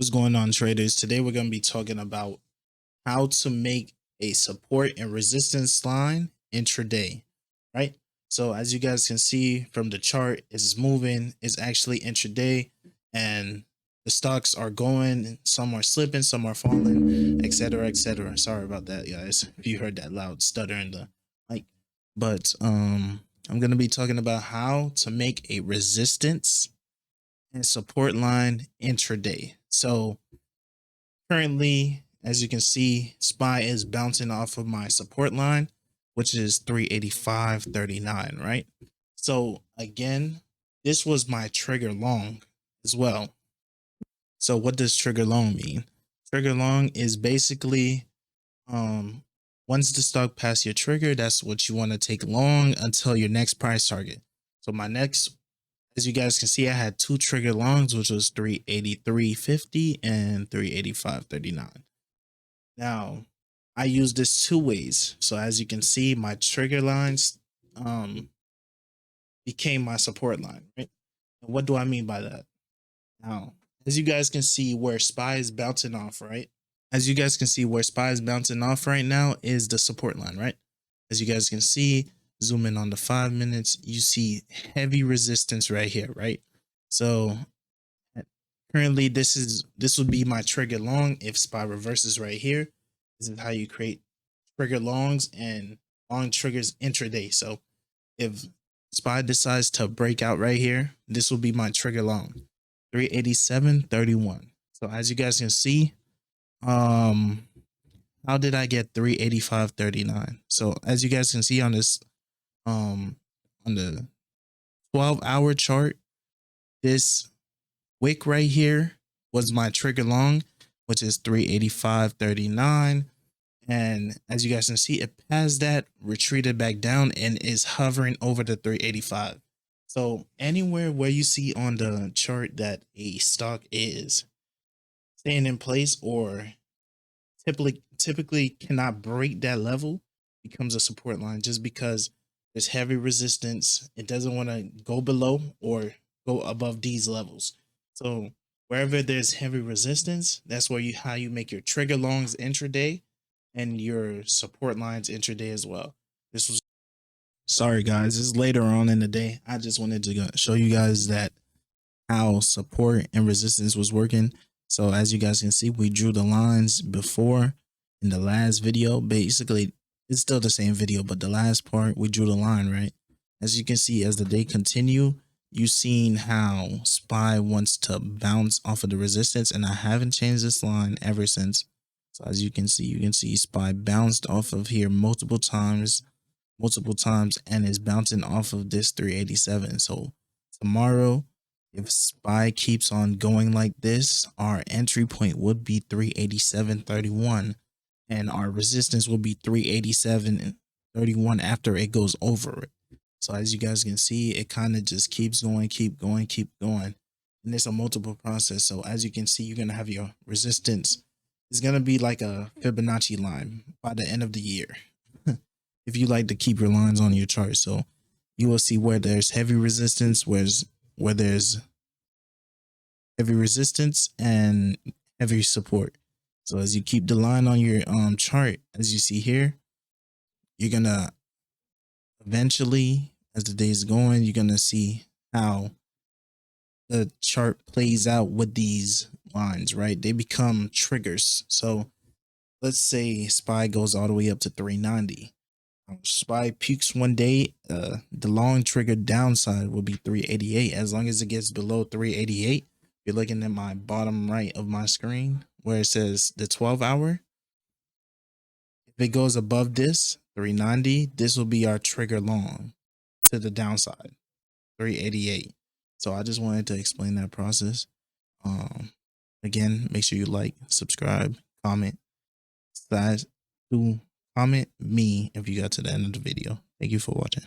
What's going on, traders? Today we're going to be talking about how to make a support and resistance line intraday, right? So as you guys can see from the chart, it's moving, it's actually intraday, and the stocks are going, some are slipping, some are falling, etc., etc. Sorry about that, guys, if you heard that loud stutter in the mic. But I'm going to be talking about how to make a resistance and support line intraday. So currently, as you can see, SPY is bouncing off of my support line, which is 385.39, right? So again, this was my trigger long as well. So what does trigger long mean? Trigger long is basically once the stock passes your trigger, that's what you want to take long until your next price target. So my next, as you guys can see, I had two trigger longs, which was 383.50 and 385.39. Now, I use this two ways. So as you can see, my trigger lines became my support line, right? And what do I mean by that? Now, as you guys can see where SPY is bouncing off, right? As you guys can see where SPY is bouncing off right now is the support line, right? As you guys can see, zoom in on the 5 minutes, you see heavy resistance right here, right? So currently this would be my trigger long if SPY reverses right here. This is how you create trigger longs and long triggers intraday. So if SPY decides to break out right here, this will be my trigger long, 387.31. So as you guys can see, how did I get 385.39? So as you guys can see on this, on the 12-hour chart, this wick right here was my trigger long, which is 385.39. And as you guys can see, it passed that, retreated back down, and is hovering over the 385. So anywhere where you see on the chart that a stock is staying in place or typically cannot break that level becomes a support line, just because there's heavy resistance. It doesn't want to go below or go above these levels. So wherever there's heavy resistance, that's where how you make your trigger longs intraday and your support lines intraday as well. This was, sorry guys, this is later on in the day. I just wanted to show you guys that how support and resistance was working. So as you guys can see, we drew the lines before in the last video. Basically, it's still the same video, but the last part we drew the line, right? As you can see, as the day continue, you've seen how SPY wants to bounce off of the resistance, and I haven't changed this line ever since. So as you can see SPY bounced off of here multiple times, and is bouncing off of this 387. So tomorrow, if SPY keeps on going like this, our entry point would be 387.31, and our resistance will be 387.31 after it goes over it. So as you guys can see, it kind of just keeps going, keep going. And it's a multiple process. So as you can see, you're going to have your resistance. It's going to be like a Fibonacci line by the end of the year. If you like to keep your lines on your chart. So you will see where there's heavy resistance, where there's heavy resistance and heavy support. So as you keep the line on your chart, as you see here, you're gonna eventually, as the day is going, you're gonna see how the chart plays out with these lines, right? They become triggers. So let's say SPY goes all the way up to 390. SPY peaks one day, the long trigger downside will be 388. As long as it gets below 388, you're looking at my bottom right of my screen where it says the 12-hour. If it goes above this 390, this will be our trigger long to the downside, 388. So I just wanted to explain that process. Again, make sure you like, subscribe, comment, comment me if you got to the end of the video. Thank you for watching.